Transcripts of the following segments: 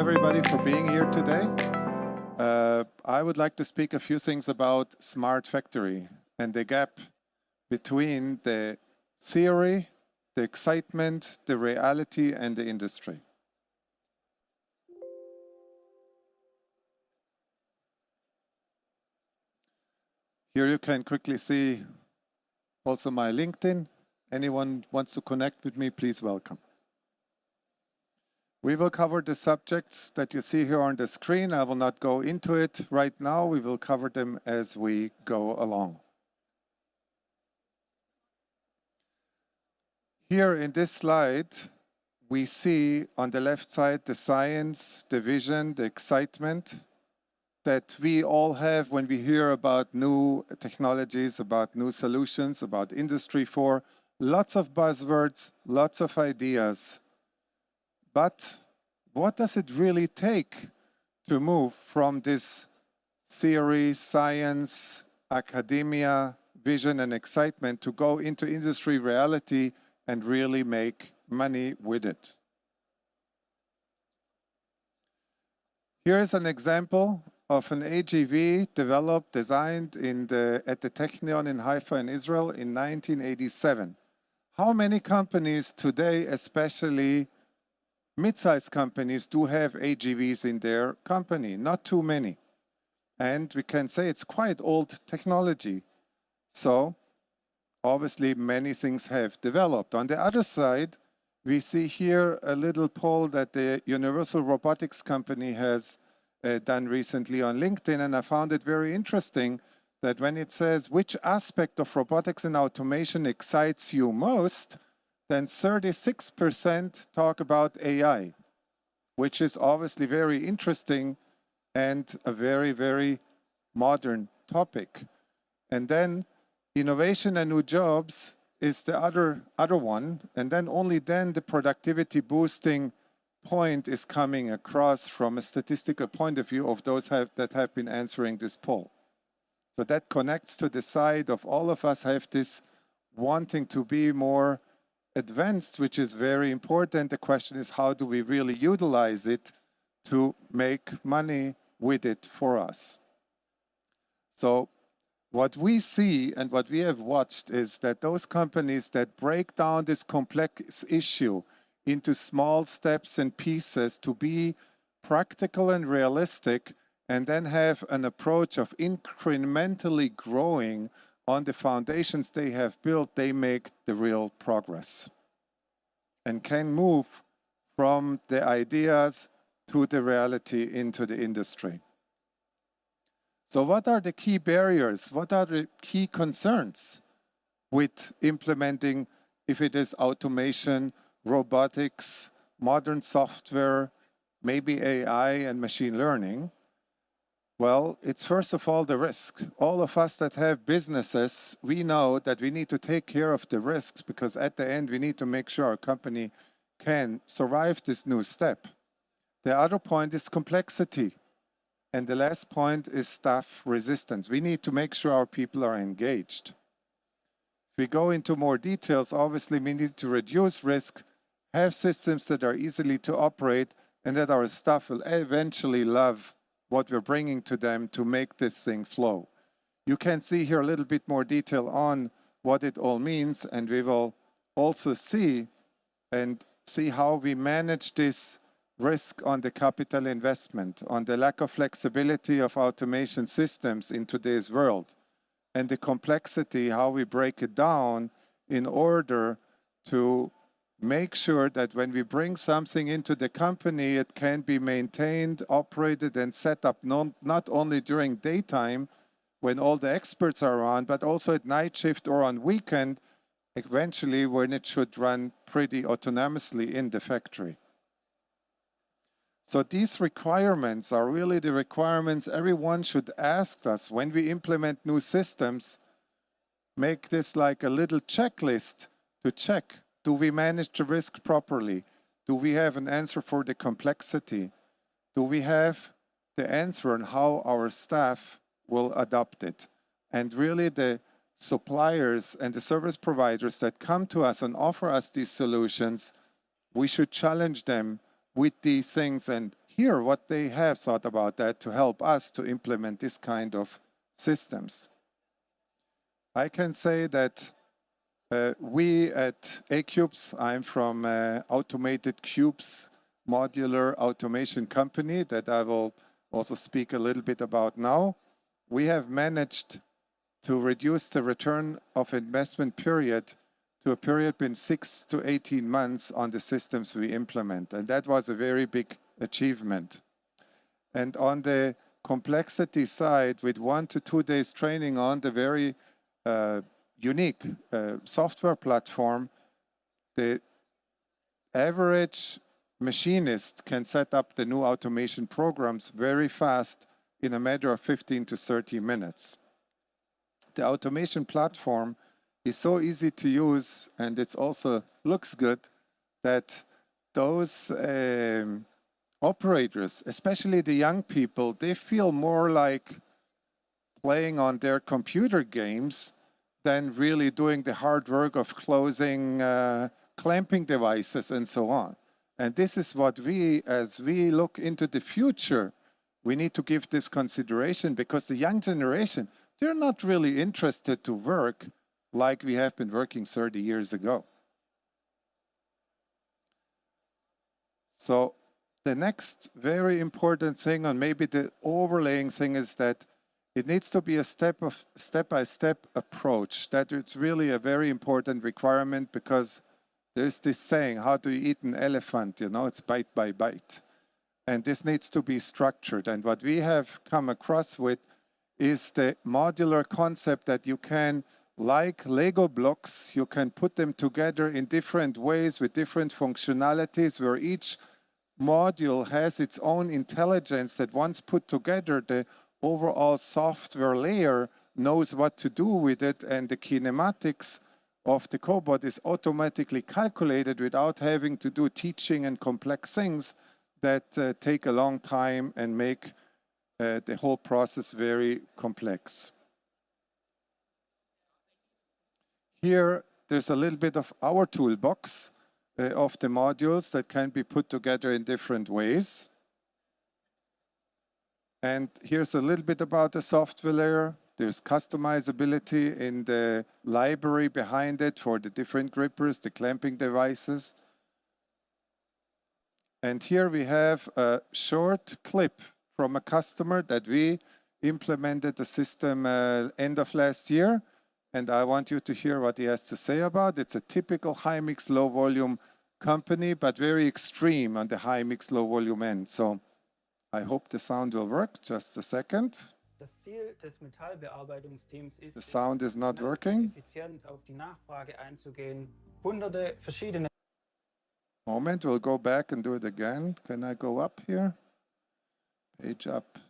everybody for being here today. I would like to speak a few things about Smart Factory and the gap between the theory, the excitement, the reality, and the industry. Here you can quickly see also my LinkedIn. Anyone wants to connect with me, please welcome. We will cover the subjects that you see here on the screen. I will not go into it right now. We will cover them as we go along. Here in this slide, we see on the left side the science, the vision, the excitement that we all have when we hear about new technologies, about new solutions, about Industry 4. Lots of buzzwords, lots of ideas. But what does it really take to move from this theory, science, academia, vision, and excitement to go into industry reality and really make money with it? Here is an example of an AGV developed, designed at the Technion in Haifa in Israel in 1987. How many companies today, especially mid-sized companies, do have AGVs in their company? Not too many. And we can say it's quite old technology. So obviously many things have developed. On the other side, we see here a little poll that the Universal Robotics Company has done recently on LinkedIn, and I found it very interesting that when it says which aspect of robotics and automation excites you most, then 36% talk about AI, which is obviously very interesting and a very, very modern topic. And then innovation and new jobs is the other one, and then only then the productivity boosting point is coming across from a statistical point of view of those that have been answering this poll. So that connects to the side of all of us have this wanting to be more advanced, which is very important. The question is, how do we really utilize it to make money with it for us? So what we see and what we have watched is that those companies that break down this complex issue into small steps and pieces to be practical and realistic, and then have an approach of incrementally growing on the foundations they have built, they make the real progress and can move from the ideas to the reality into the industry. So what are the key barriers? What are the key concerns with implementing, if it is automation, robotics, modern software, maybe AI and machine learning? Well, it's first of all the risk. All of us that have businesses, we know that we need to take care of the risks, because at the end we need to make sure our company can survive this new step. The other point is complexity. And the last point is staff resistance. We need to make sure our people are engaged. If we go into more details, obviously we need to reduce risk, have systems that are easily to operate, and that our staff will eventually love what we're bringing to them to make this thing flow. You can see here a little bit more detail on what it all means, and we will also see how we manage this risk on the capital investment, on the lack of flexibility of automation systems in today's world, and the complexity, how we break it down in order to make sure that when we bring something into the company, it can be maintained, operated, and set up not only during daytime when all the experts are on, but also at night shift or on weekend, eventually when it should run pretty autonomously in the factory. So these requirements are really the requirements everyone should ask us when we implement new systems. Make this like a little checklist to check. Do we manage the risk properly? Do we have an answer for the complexity? Do we have the answer on how our staff will adopt it? And really the suppliers and the service providers that come to us and offer us these solutions, we should challenge them with these things. And hear what they have thought about that to help us to implement this kind of systems. I can say that we at A-Cubes, I'm from Automated Cubes Modular Automation Company that I will also speak a little bit about now. We have managed to reduce the return of investment period to a period between 6 to 18 months on the systems we implement. And that was a very big achievement. And on the complexity side, with 1 to 2 days training on the very unique software platform, the average machinist can set up the new automation programs very fast in a matter of 15 to 30 minutes. The automation platform is so easy to use, and it also looks good, that those operators, especially the young people, they feel more like playing on their computer games than really doing the hard work of closing clamping devices and so on. And this is what we, as we look into the future, we need to give this consideration, because the young generation, they're not really interested to work like we have been working 30 years ago. So the next very important thing, and maybe the overlaying thing, is that it needs to be a step-by-step approach. That it's really a very important requirement, because there's this saying, how do you eat an elephant? You know, it's bite by bite. And this needs to be structured. And what we have come across with is the modular concept that you can, like Lego blocks, you can put them together in different ways with different functionalities, where each module has its own intelligence that once put together, the overall software layer knows what to do with it, and the kinematics of the cobot is automatically calculated without having to do teaching and complex things that take a long time and make the whole process very complex. Here, there's a little bit of our toolbox of the modules that can be put together in different ways. And here's a little bit about the software layer. There's customizability in the library behind it for the different grippers, the clamping devices. And here we have a short clip from a customer that we implemented the system end of last year. And I want you to hear what he has to say about it. It's a typical high mix, low volume company, but very extreme on the high mix, low volume end. So I hope the sound will work. Just a second. Das Ziel des Metallbearbeitungsteams ist, the sound is not working. effizient auf die Nachfrage einzugehen, hunderte verschiedene. Moment, we'll go back and do it again. Can I go up here? Page up.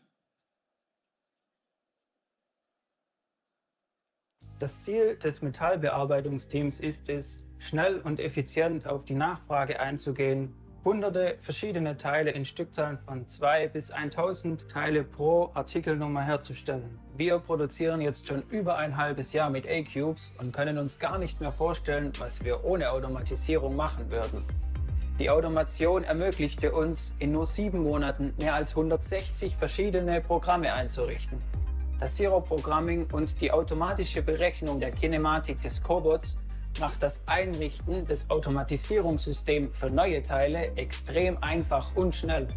Das Ziel des Metallbearbeitungsteams ist es, schnell und effizient auf die Nachfrage einzugehen, hunderte verschiedene Teile in Stückzahlen von 2 bis 1000 Teile pro Artikelnummer herzustellen. Wir produzieren jetzt schon über ein halbes Jahr mit A-Cubes und können uns gar nicht mehr vorstellen, was wir ohne Automatisierung machen würden. Die Automation ermöglichte uns, in nur 7 Monaten mehr als 160 verschiedene Programme einzurichten. Das Zero-Programming und die automatische Berechnung der Kinematik des Cobots macht das Einrichten des Automatisierungssystems für neue Teile extrem einfach und schnell.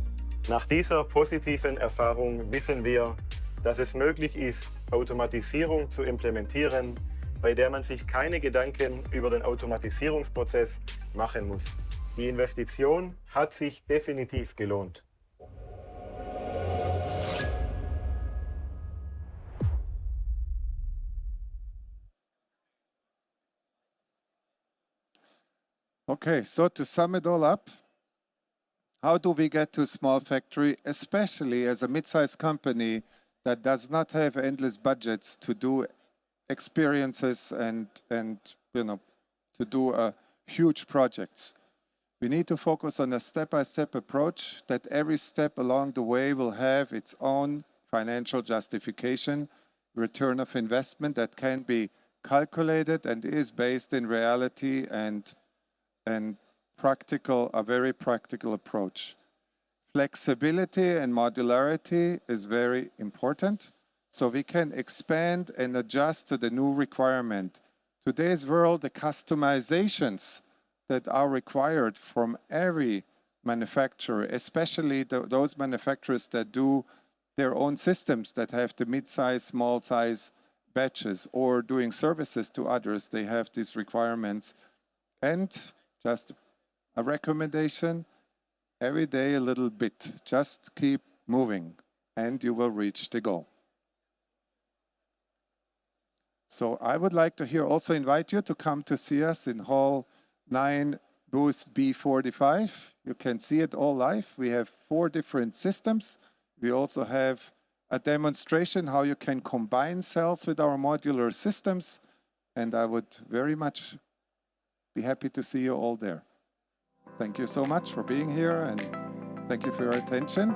Nach dieser positiven Erfahrung wissen wir, dass es möglich ist, Automatisierung zu implementieren, bei der man sich keine Gedanken über den Automatisierungsprozess machen muss. Die Investition hat sich definitiv gelohnt. Okay, so to sum it all up, how do we get to a small factory, especially as a mid-sized company that does not have endless budgets to do experiences and you know, to do huge projects? We need to focus on a step-by-step approach that every step along the way will have its own financial justification, return of investment that can be calculated and is based in reality and practical, a very practical approach. flexibility and modularity is very important. So we can expand and adjust to the new requirement. Today's world, the customizations that are required from every manufacturer, especially those manufacturers that do their own systems, that have the mid-size, small-size batches, or doing services to others, they have these requirements. And just a recommendation, every day a little bit. Just keep moving and you will reach the goal. So I would like to here also invite you to come to see us in Hall 9, booth B45. You can see it all live. We have 4 different systems. We also have a demonstration how you can combine cells with our modular systems. And I would very much be happy to see you all there. Thank you so much for being here and thank you for your attention.